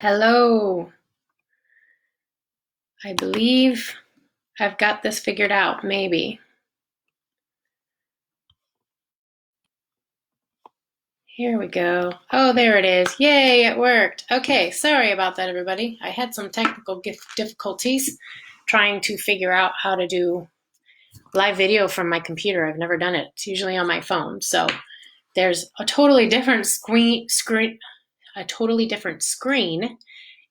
Hello. I believe I've got this figured out, maybe. Here we go. Oh, there it is. Yay, it worked. Okay, sorry about that, everybody. I had some technical difficulties trying to figure out how to do live video from my computer. I've never done it. It's usually on my phone. So there's a totally different screen,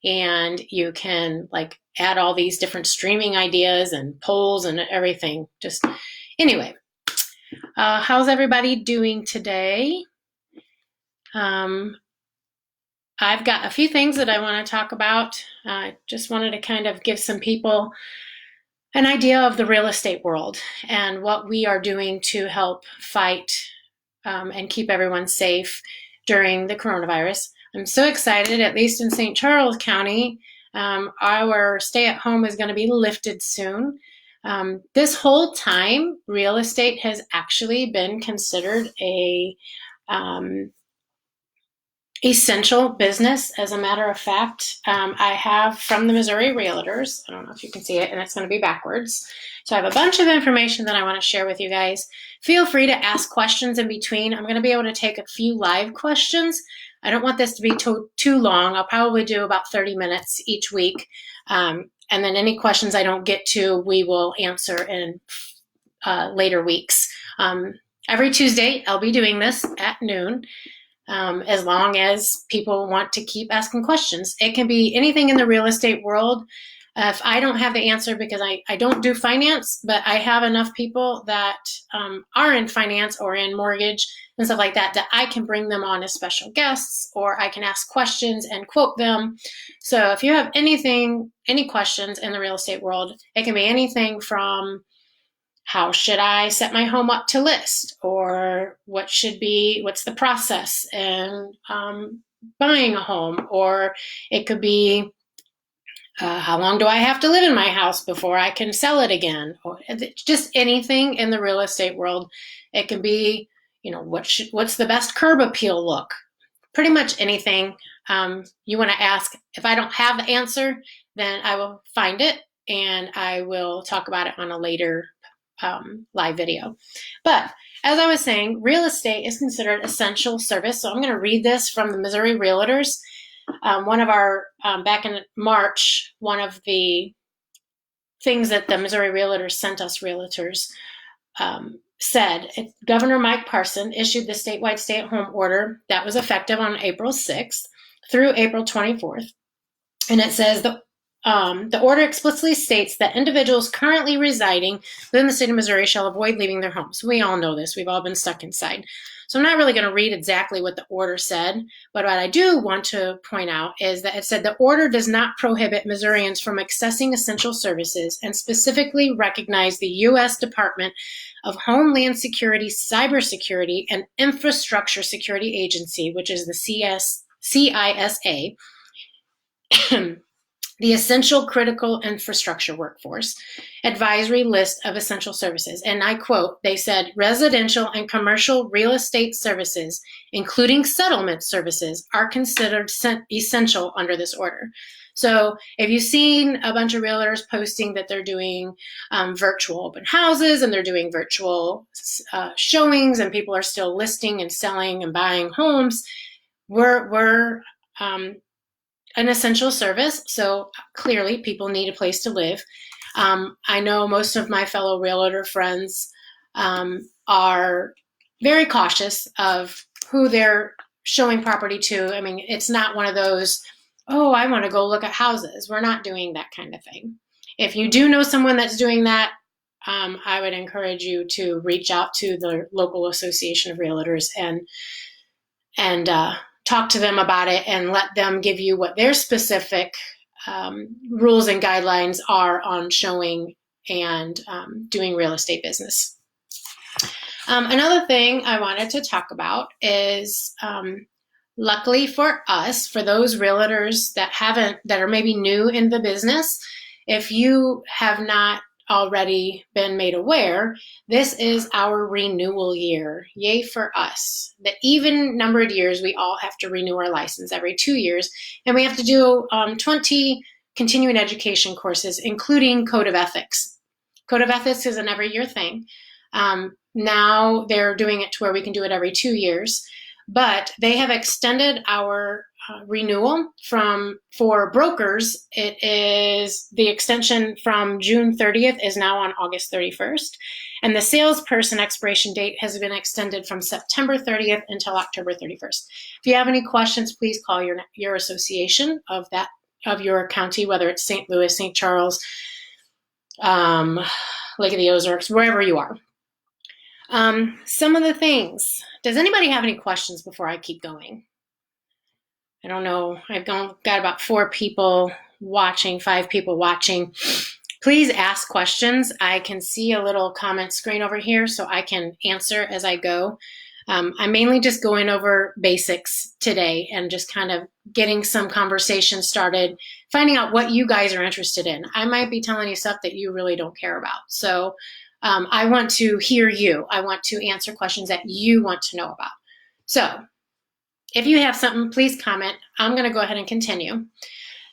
and you can like add all these different streaming ideas and polls and everything. Just anyway, how's everybody doing today? I've got a few things that I want to talk about. I just wanted to kind of give some people an idea of the real estate world and what we are doing to help fight and keep everyone safe during the coronavirus. I'm so excited, at least in St. Charles County, our stay-at-home is going to be lifted soon. This whole time, real estate has actually been considered a essential business. As a matter of fact, I have from the Missouri Realtors, I don't know if you can see it, and it's going to be backwards. So I have a bunch of information that I want to share with you guys. Feel free to ask questions in between. I'm going to be able to take a few live questions. I don't want this to be too long. I'll probably do about 30 minutes each week. And then any questions I don't get to, we will answer in later weeks. Every Tuesday, I'll be doing this at noon. As long as people want to keep asking questions. It can be anything in the real estate world. If I don't have the answer, because I don't do finance, but I have enough people that are in finance or in mortgage and stuff like that, that I can bring them on as special guests, or I can ask questions and quote them. So if you have any questions in the real estate world, it can be anything from how should I set my home up to list, or what's the process in buying a home, or it could be how long do I have to live in my house before I can sell it again, or just anything in the real estate world. It can be, what's the best curb appeal look? Pretty much anything you want to ask. If I don't have the answer, then I will find it and I will talk about it on a later live video. But as I was saying, real estate is considered essential service. So I'm going to read this from the Missouri Realtors. Back in March, one of the things that the Missouri Realtors sent us realtors said, Governor Mike Parson issued the statewide stay-at-home order that was effective on April 6th through April 24th. And it says the order explicitly states that individuals currently residing within the state of Missouri shall avoid leaving their homes. We all know this. We've all been stuck inside. So I'm not really going to read exactly what the order said, but what I do want to point out is that it said the order does not prohibit Missourians from accessing essential services and specifically recognize the U.S. Department of Homeland Security, Cybersecurity, and Infrastructure Security Agency, which is the CISA, the essential critical infrastructure workforce advisory list of essential services. And I quote, they said, residential and commercial real estate services, including settlement services, are considered essential under this order. So if you've seen a bunch of realtors posting that they're doing virtual open houses and they're doing virtual showings and people are still listing and selling and buying homes, we're an essential service. So clearly people need a place to live. I know most of my fellow realtor friends are very cautious of who they're showing property to. I mean, it's not one of those, oh, I want to go look at houses. We're not doing that kind of thing. If you do know someone that's doing that, I would encourage you to reach out to the local association of realtors and talk to them about it and let them give you what their specific rules and guidelines are on showing and doing real estate business. Another thing I wanted to talk about is luckily for us, for those realtors that are maybe new in the business, if you have not already been made aware, this is our renewal year. Yay for us. The even numbered years, we all have to renew our license every 2 years, and we have to do 20 continuing education courses, including Code of Ethics. Code of Ethics is an every year thing. Now they're doing it to where we can do it every 2 years, but they have extended our renewal for brokers. It is the extension from June 30th is now on August 31st, and the salesperson expiration date has been extended from September 30th until October 31st. If you have any questions, please call your association of your county, whether it's St. Louis, St. Charles, Lake of the Ozarks, wherever you are. Some of the things. Does anybody have any questions before I keep going? I don't know. I've got about 4 people watching, 5 people watching. Please ask questions. I can see a little comment screen over here, so I can answer as I go. I'm mainly just going over basics today and just kind of getting some conversation started, finding out what you guys are interested in. I might be telling you stuff that you really don't care about. So I want to hear you. I want to answer questions that you want to know about. So if you have something, please comment. I'm going to go ahead and continue.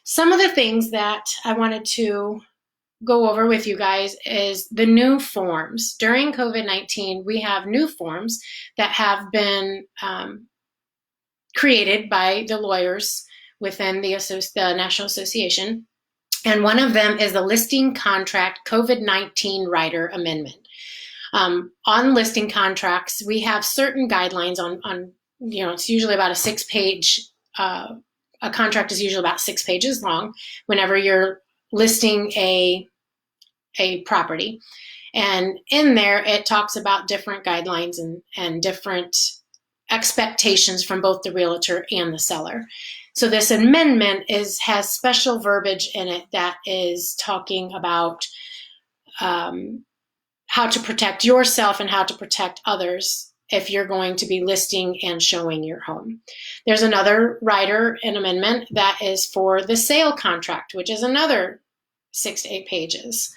Some of the things that I wanted to go over with you guys is the new forms. During COVID-19, we have new forms that have been created by the lawyers within the National Association. And one of them is the Listing Contract COVID-19 Rider Amendment. On listing contracts, we have certain guidelines on it's usually about a 6-page, a contract is usually about 6 pages long whenever you're listing a property. And in there, it talks about different guidelines and different expectations from both the realtor and the seller. So this amendment has special verbiage in it that is talking about how to protect yourself and how to protect others if you're going to be listing and showing your home. There's another rider and amendment that is for the sale contract, which is another 6 to 8 pages.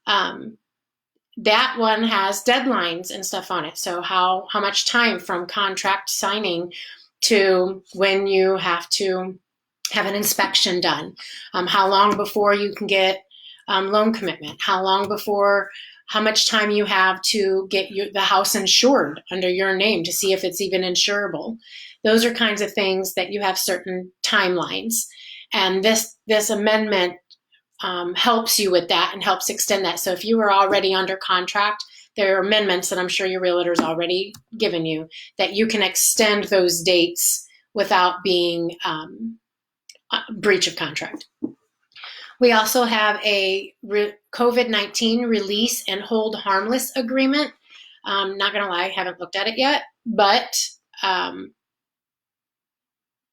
That one has deadlines and stuff on it. So how much time from contract signing to when you have to have an inspection done, how long before you can get loan commitment, how much time you have to get the house insured under your name to see if it's even insurable. Those are kinds of things that you have certain timelines. And this amendment helps you with that and helps extend that. So if you were already under contract, there are amendments that I'm sure your realtor's already given you that you can extend those dates without being breach of contract. We also have a COVID-19 release and hold harmless agreement. Not going to lie, I haven't looked at it yet, but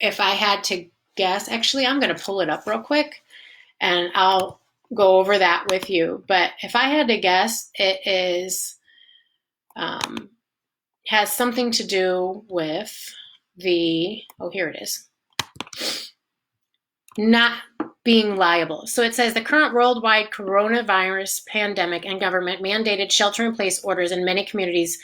if I had to guess, actually, I'm going to pull it up real quick and I'll go over that with you. But if I had to guess, it is has something to do with here it is. Not being liable. So it says the current worldwide coronavirus pandemic and government mandated shelter-in-place orders in many communities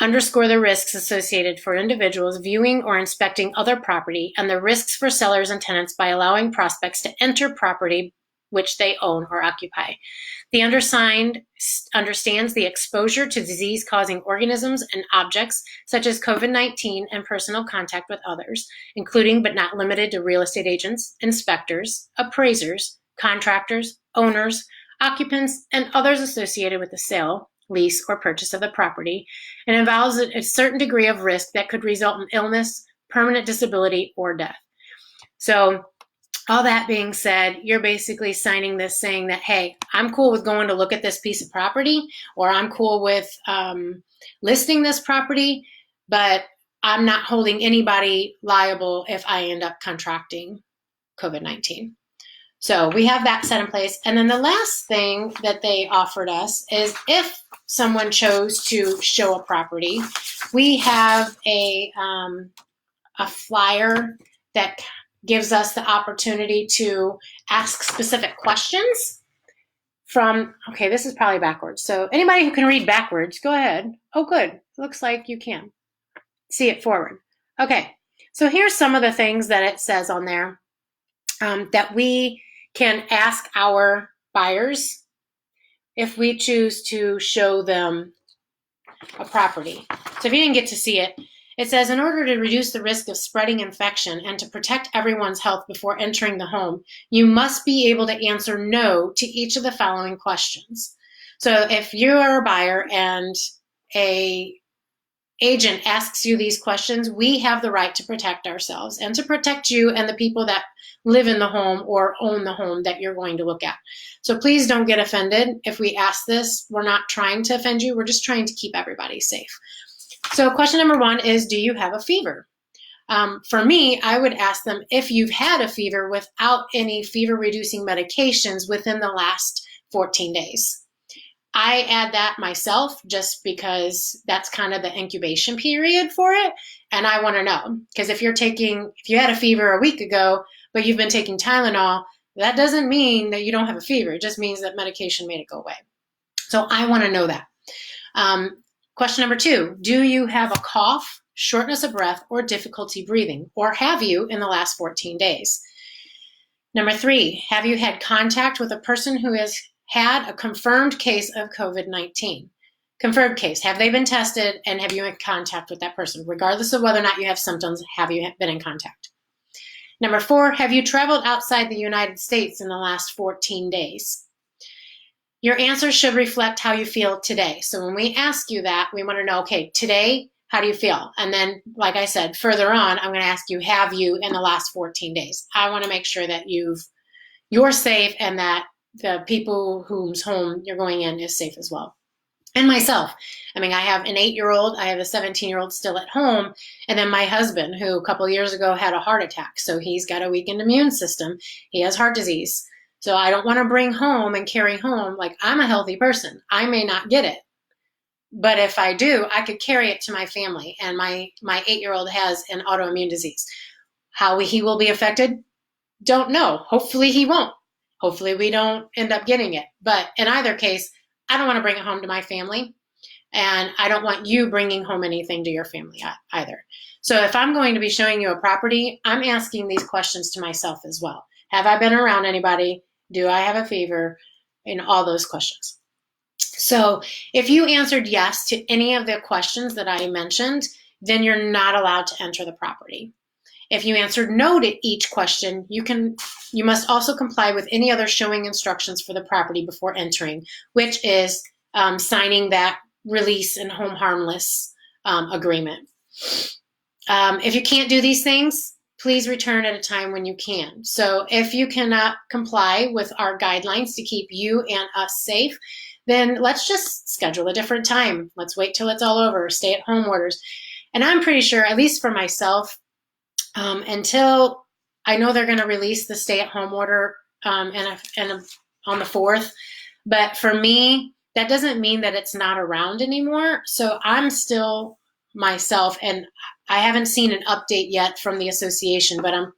underscore the risks associated for individuals viewing or inspecting other property and the risks for sellers and tenants by allowing prospects to enter property which they own or occupy. The undersigned understands the exposure to disease-causing organisms and objects such as COVID-19 and personal contact with others, including but not limited to real estate agents, inspectors, appraisers, contractors, owners, occupants, and others associated with the sale, lease, or purchase of the property, and involves a certain degree of risk that could result in illness, permanent disability, or death. So all that being said, you're basically signing this saying that, hey, I'm cool with going to look at this piece of property, or I'm cool with listing this property, but I'm not holding anybody liable if I end up contracting COVID-19. So we have that set in place. And then the last thing that they offered us is if someone chose to show a property, we have a flyer that gives us the opportunity to ask specific questions okay, this is probably backwards. So anybody who can read backwards, go ahead. Oh, good. Looks like you can see it forward. Okay, so here's some of the things that it says on there that we can ask our buyers if we choose to show them a property. So if you didn't get to see it, it says, in order to reduce the risk of spreading infection and to protect everyone's health before entering the home, you must be able to answer no to each of the following questions. So if you are a buyer and a agent asks you these questions, we have the right to protect ourselves and to protect you and the people that live in the home or own the home that you're going to look at. So please don't get offended if we ask this. We're not trying to offend you. We're just trying to keep everybody safe. So question number 1 is, do you have a fever? For me, I would ask them if you've had a fever without any fever-reducing medications within the last 14 days. I add that myself just because that's kind of the incubation period for it. And I want to know, because if you had a fever a week ago, but you've been taking Tylenol, that doesn't mean that you don't have a fever. It just means that medication made it go away. So I want to know that. Question number 2, do you have a cough, shortness of breath, or difficulty breathing? Or have you in the last 14 days? Number 3, have you had contact with a person who has had a confirmed case of COVID-19? Confirmed case. Have they been tested and have you in contact with that person? Regardless of whether or not you have symptoms, have you been in contact? Number 4, have you traveled outside the United States in the last 14 days? Your answer should reflect how you feel today. So when we ask you that, we want to know, okay, today, how do you feel? And then, like I said, further on, I'm going to ask you, have you in the last 14 days? I want to make sure that you're safe and that the people whose home you're going in is safe as well. And myself. I mean, I have an 8-year-old, I have a 17-year-old still at home, and then my husband, who a couple of years ago had a heart attack. So he's got a weakened immune system. He has heart disease. So I don't want to bring home and carry home, like, I'm a healthy person. I may not get it. But if I do, I could carry it to my family. And my 8-year-old has an autoimmune disease. How he will be affected? Don't know. Hopefully he won't. Hopefully we don't end up getting it. But in either case, I don't want to bring it home to my family. And I don't want you bringing home anything to your family either. So if I'm going to be showing you a property, I'm asking these questions to myself as well. Have I been around anybody? Do I have a fever? And all those questions. So if you answered yes to any of the questions that I mentioned, then you're not allowed to enter the property. If you answered no to each question, you must also comply with any other showing instructions for the property before entering, which is signing that release and home harmless agreement. If you can't do these things, please return at a time when you can. So if you cannot comply with our guidelines to keep you and us safe, then let's just schedule a different time. Let's wait till it's all over, stay-at-home orders. And I'm pretty sure, at least for myself, until I know they're going to release the stay-at-home order on the 4th. But for me, that doesn't mean that it's not around anymore. So I'm still myself, and I haven't seen an update yet from the association, but I'm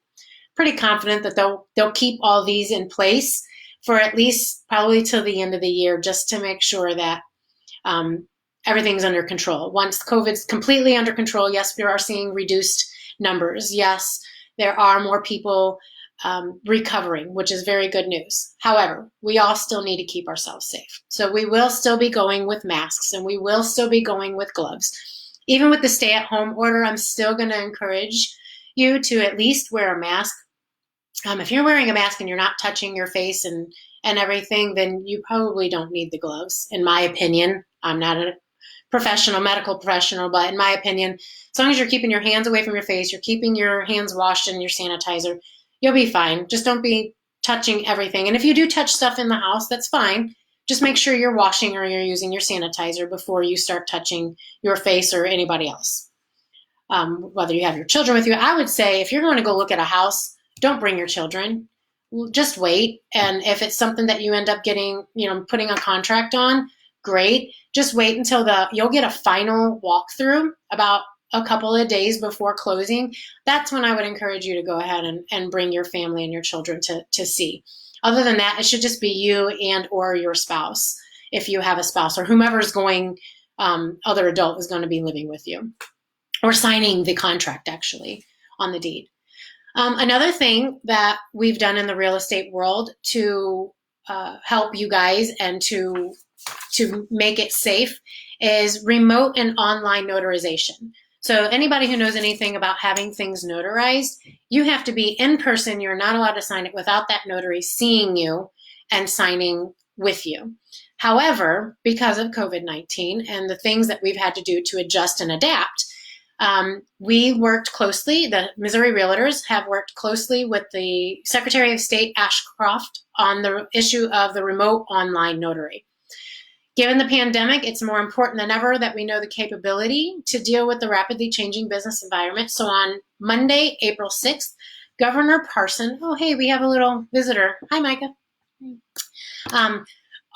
pretty confident that they'll keep all these in place for at least probably till the end of the year, just to make sure that everything's under control. Once COVID's completely under control, yes, we are seeing reduced numbers. Yes, there are more people recovering, which is very good news. However, we all still need to keep ourselves safe. So we will still be going with masks and we will still be going with gloves. Even with the stay-at-home order, I'm still going to encourage you to at least wear a mask. If you're wearing a mask and you're not touching your face and everything, then you probably don't need the gloves, in my opinion. I'm not a medical professional, but in my opinion, as long as you're keeping your hands away from your face, you're keeping your hands washed in your sanitizer, you'll be fine. Just don't be touching everything. And if you do touch stuff in the house, that's fine. Just make sure you're washing or you're using your sanitizer before you start touching your face or anybody else. Whether you have your children with you, I would say if you're going to go look at a house, don't bring your children. Just wait. And if it's something that you end up getting, putting a contract on, great. Just wait until you'll get a final walkthrough about a couple of days before closing. That's when I would encourage you to go ahead and bring your family and your children to see. Other than that, it should just be you and or your spouse, if you have a spouse, or whomever's going, other adult is going to be living with you or signing the contract actually on the deed. Another thing that we've done in the real estate world to help you guys and to make it safe is remote and online notarization. So anybody who knows anything about having things notarized, you have to be in person. You're not allowed to sign it without that notary seeing you and signing with you. However, because of COVID-19 and the things that we've had to do to adjust and adapt, we worked closely, the Missouri Realtors have worked closely with the Secretary of State Ashcroft on the issue of the remote online notary. Given the pandemic, it's more important than ever that we know the capability to deal with the rapidly changing business environment. So on Monday, April 6th, Governor Parson, oh, hey, we have a little visitor. Hi, Micah.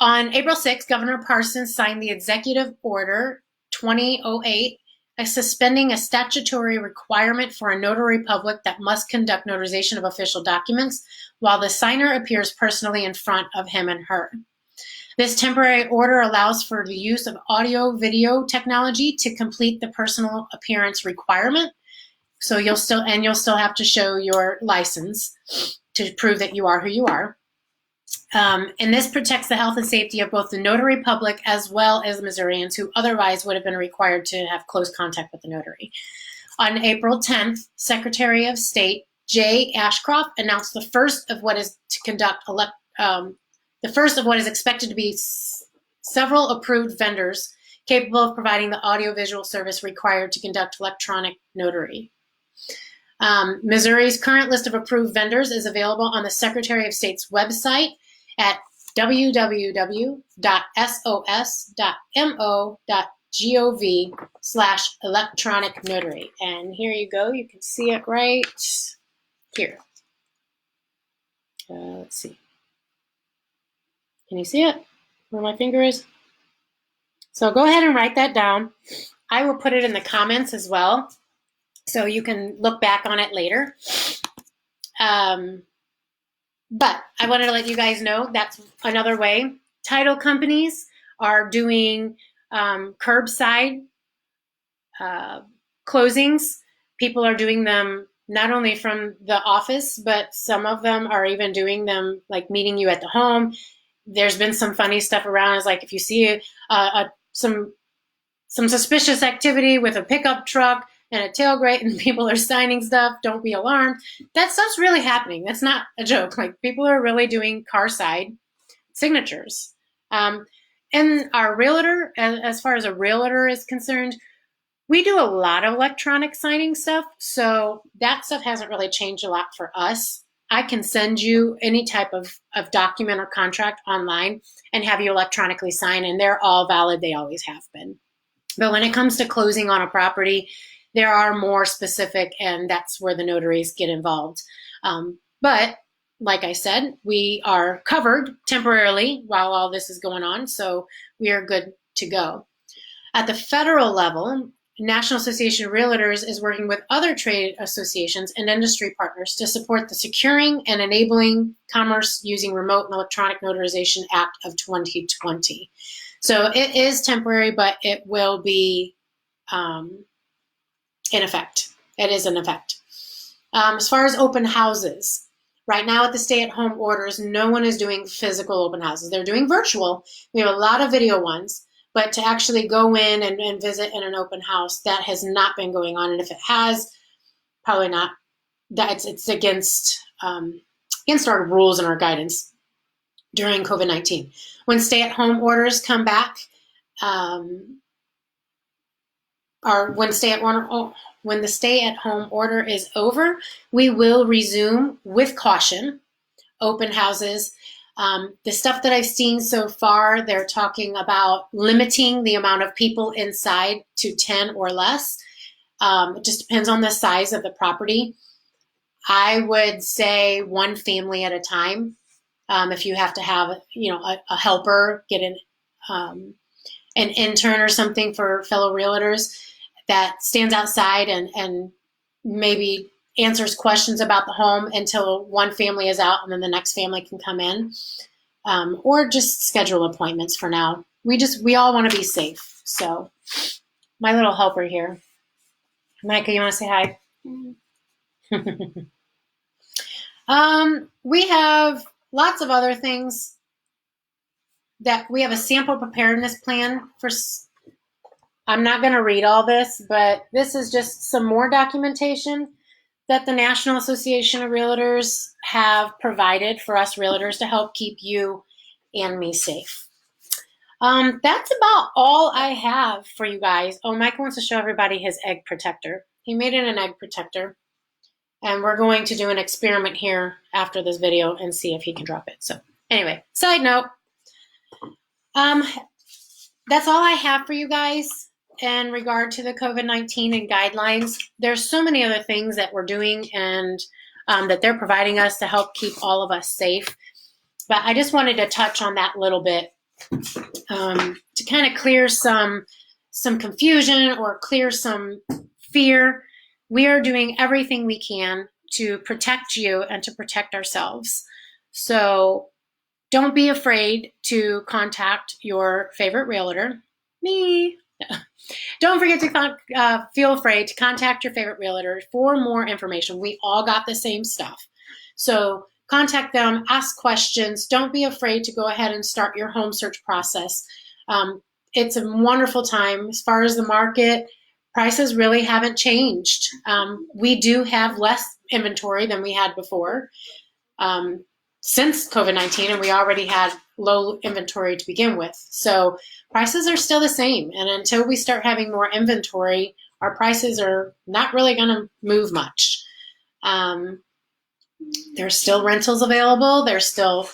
On April 6th, Governor Parson signed the Executive Order 2008, suspending a statutory requirement for a notary public that must conduct notarization of official documents while the signer appears personally in front of him and her. This temporary order allows for the use of audio-video technology to complete the personal appearance requirement. So you'll still have to show your license to prove that you are who you are. And this protects the health and safety of both the notary public as well as the Missourians who otherwise would have been required to have close contact with the notary. On April 10th, Secretary of State Jay Ashcroft announced the first of what is expected to be several approved vendors capable of providing the audiovisual service required to conduct electronic notary. Missouri's current list of approved vendors is available on the Secretary of State's website at www.sos.mo.gov/electronic notary. And here you go. You can see it right here. Let's see. Can you see it? Where my finger is? So go ahead and write that down. I will put it in the comments as well, so you can look back on it later. But I wanted to let you guys know that's another way. Title companies are doing curbside closings. People are doing them not only from the office, but some of them are even doing them like meeting you at the home. There's been some funny stuff around. It's like if you see some suspicious activity with a pickup truck and a tailgate and people are signing stuff, don't be alarmed. That stuff's really happening. That's not a joke. Like people are really doing car side signatures. And our realtor, as far as a realtor is concerned, we do a lot of electronic signing stuff. So that stuff hasn't really changed a lot for us. I can send you any type of document or contract online and have you electronically sign, and they're all valid. They always have been. But when it comes to closing on a property, there are more specific, and that's where the notaries get involved. But like I said, we are covered temporarily while all this is going on, so we are good to go. At the federal level, National Association of Realtors is working with other trade associations and industry partners to support the Securing and Enabling Commerce Using Remote and Electronic Notarization Act of 2020. So it is temporary, but it will be in effect. It is in effect. As far as open houses, right now with the stay-at-home orders, no one is doing physical open houses. They're doing virtual. We have a lot of video ones, but to actually go in and visit in an open house, that has not been going on. And if it has, probably not. It's against our rules and our guidance during COVID-19. When stay-at-home orders come back, or when the stay-at-home order is over, we will resume with caution open houses. The stuff that I've seen so far, they're talking about limiting the amount of people inside to 10 or less. It just depends on the size of the property. I would say one family at a time. If you have to have, a helper, get an intern or something for fellow realtors that stands outside and maybe answers questions about the home until one family is out and then the next family can come in, or just schedule appointments for now. We all want to be safe. So my little helper here. Micah, you want to say hi? We have lots of other things that we have a sample preparedness plan for. I'm not going to read all this, but this is just some more documentation that the National Association of Realtors have provided for us realtors to help keep you and me safe. That's about all I have for you guys. Oh, Mike wants to show everybody his egg protector. He made it an egg protector. And we're going to do an experiment here after this video and see if he can drop it. So anyway, side note, that's all I have for you guys in regard to the COVID-19 and guidelines. There's so many other things that we're doing and that they're providing us to help keep all of us safe. But I just wanted to touch on that a little bit to kind of clear some confusion or clear some fear. We are doing everything we can to protect you and to protect ourselves. So don't be afraid to contact your favorite realtor, me. Don't forget to feel afraid to contact your favorite realtor for more information. We all got the same stuff. So contact them, ask questions. Don't be afraid to go ahead and start your home search process. It's a wonderful time. As far as the market, prices really haven't changed. We do have less inventory than we had before since COVID-19, and we already had low inventory to begin with. So prices are still the same. And until we start having more inventory, our prices are not really going to move much. There's still rentals available. There's still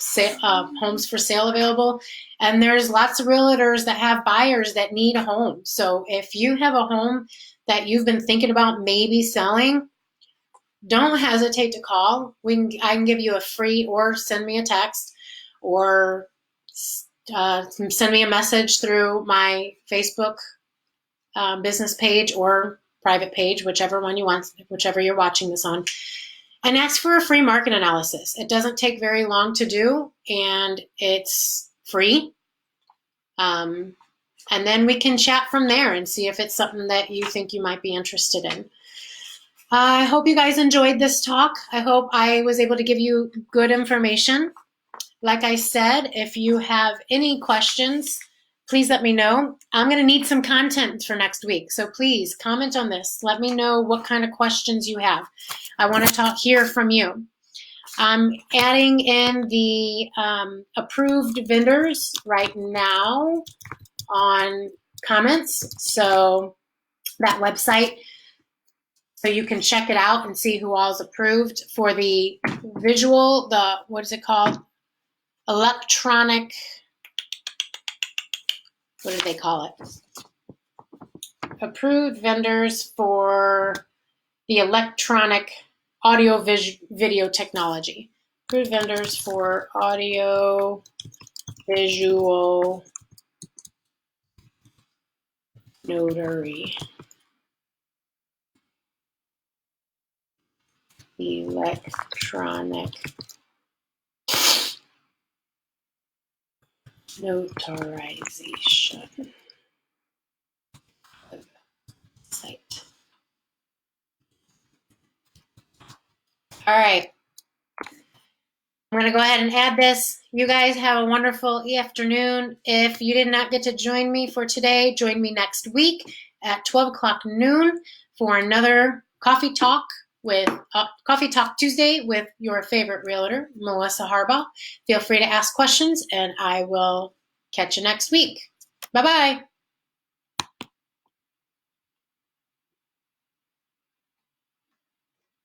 homes for sale available. And there's lots of realtors that have buyers that need a home. So if you have a home that you've been thinking about maybe selling, don't hesitate to call. I can give you a free, or send me a text, or send me a message through my Facebook business page or private page, whichever one you want, whichever you're watching this on. And ask for a free market analysis. It doesn't take very long to do, and it's free. And then we can chat from there and see if it's something that you think you might be interested in. I hope you guys enjoyed this talk. I hope I was able to give you good information. Like I said, if you have any questions, please let me know. I'm going to need some content for next week, so please comment on this. Let me know what kind of questions you have. I want to hear from you. I'm adding in the approved vendors right now on comments, so that website, so you can check it out and see who all is approved for the visual, what is it called? Electronic, what do they call it? Approved vendors for the electronic audio video technology. Approved vendors for audio visual notary. Electronic notarization site. All right. I'm going to go ahead and add this. You guys have a wonderful afternoon. If you did not get to join me for today, join me next week at 12 o'clock noon for another Coffee Talk Tuesday with your favorite realtor, Melissa Harbaugh. Feel free to ask questions, and I will catch you next week. Bye-bye.